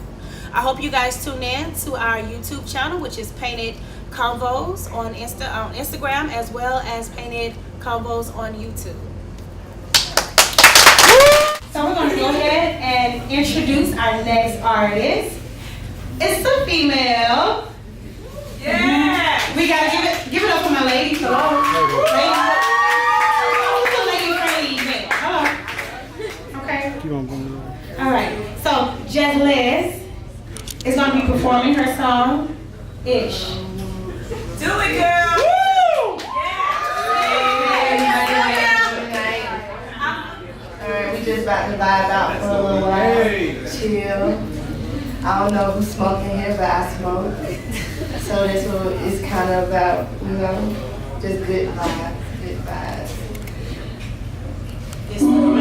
I hope you guys tune in to our YouTube channel, which is Painted Convos on Instagram, as well as Painted Convos on YouTube. So we're going to go ahead and introduce our next artist. It's a female. Yeah. We got to give it up for my ladies. Hello. Ladies. All right, so Jet Liz is going to be performing her song, Ish. Do it, girl! Woo! Alright, we just about to vibe out for a little while. Chill. I don't know who's smoking here, but I smoke. So this one is kind of about, you know, just good vibes, good vibes. This one,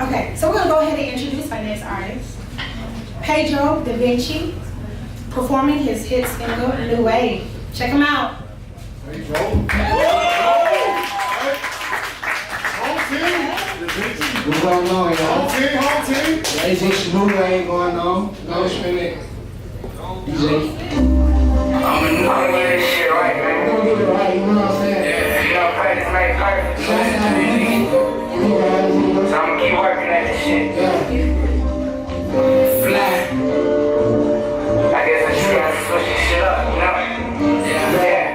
Okay, so we're gonna go ahead and introduce our next artist, Pedro Da Vinci, performing his hit single "New Wave." Check him out. What's going on, y'all? Home team. AJ Shabuka ain't going on. No spin it. DJ. I'm a new this shit right, man. We're gonna get it right, you know what I'm saying? Yeah, you know, practice makes perfect. So I'm gonna keep working at this shit. Fly. I guess I just gotta switch this shit up, you know? Yeah.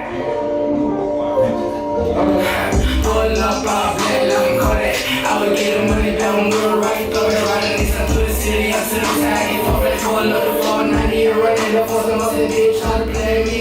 Pull up, Blaq, let me call that. I would get the money back when we were right. Throw it around and listen to the city. I'm to the side, get fucked back for another 490 and running up on some other bitch trying to play me.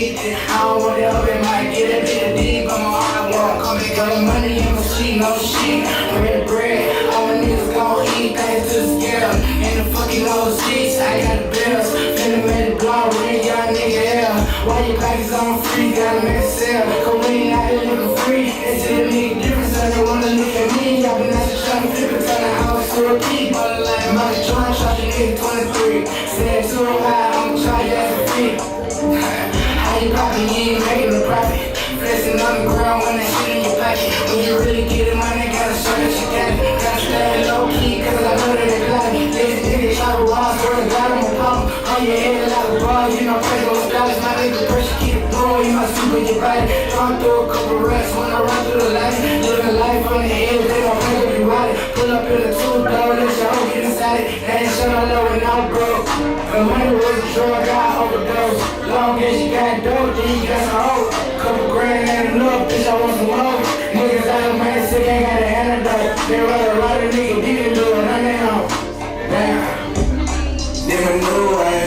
I don't want that up in my get a bit of deep. I'm all I want. Come and got money in my sheet, no shit. Red bread, all my niggas gon' eat. Thanks to the scale. And the fucking old seats, I got the bills. Finna make the blow, ring y'all nigga hell. Why your packets on free? Gotta make a sale. Cause we ain't out here looking free. It's a big difference, I don't wanna look at me. I've been out here trying to flip it, turn the house to a key. Ball like my joint, shot the nigga 23. Said too high, I'ma try you as a fee. How you poppin', you ain't making a profit. Flexing on the ground when that shit in your pocket. When you really get it, money, gotta show that you got it. Gotta stay low key, cause I know that they got me. Lazy nigga try to rob, swear to God, I'm a problem. On your head like a ball, you know, pressure on dollars. My nigga pressure, keep it blowing, you must super your body. Trying through a couple racks when I run through the lights. Living life on the edge, they don't think of you right. Pull up in the two-door, let your hoe get inside it. They ain't shut on low and I'm broke. The money was a drug, I overdose. Long as you got dope, then you got some hope. Couple grand ain't enough, bitch, I want some more. Niggas out of man, sick, ain't got an antidote. They run a lot of niggas, didn't do it, on their own. Damn. Different new way.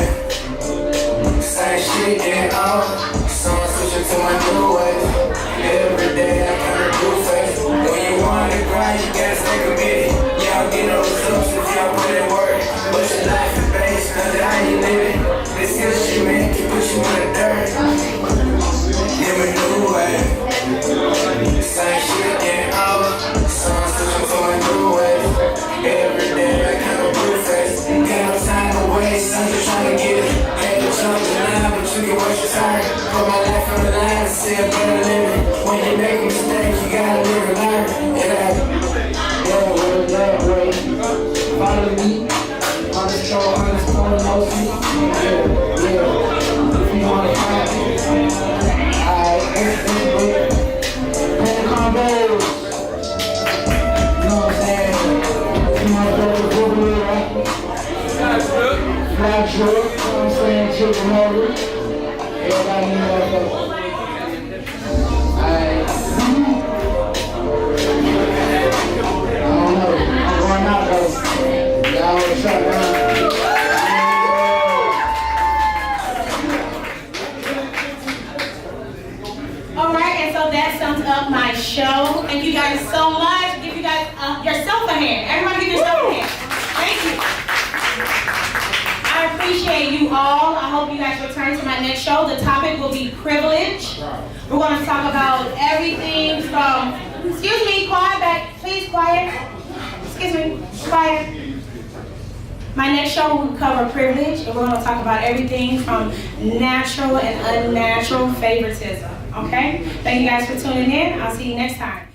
Same shit, getting on. So I'm switching to my new way. Every day I kinda do face. When you want to grind, you gotta stay committed. Y'all get no results if y'all put in work. But your life is based on how you live it. This skill shit, man, can put you in the dirt. Different new way. Same shit, getting on. So I'm switching to my new way. Every day I kinda do face. Got no time to waste, I'm just trying to get it. Ain't no jump the line, but you can waste your time. Put my life on the line and see a better living. When you make a mistake, you gotta live and learn. That way. Follow me. Underscore, no see. Yeah. If you wanna find me. Alright, and Convos. You know what I'm saying? You wanna go to the Google, right? Blaq, you know what I'm saying? Chicken over. Everybody know that. Alright. I don't know. I'm going out though. Y'all wanna shut down? Alright, and so that sums up my show. Thank you guys so much. Give you guys yourself a hand. Everybody give yourself a hand. Thank you. I appreciate you all. I hope you guys return to my next show. The topic will be privilege. We're going to talk about everything from, excuse me, quiet back, please, quiet. Excuse me, quiet. My next show will cover privilege, and we're going to talk about everything from natural and unnatural favoritism. Okay? Thank you guys for tuning in. I'll see you next time.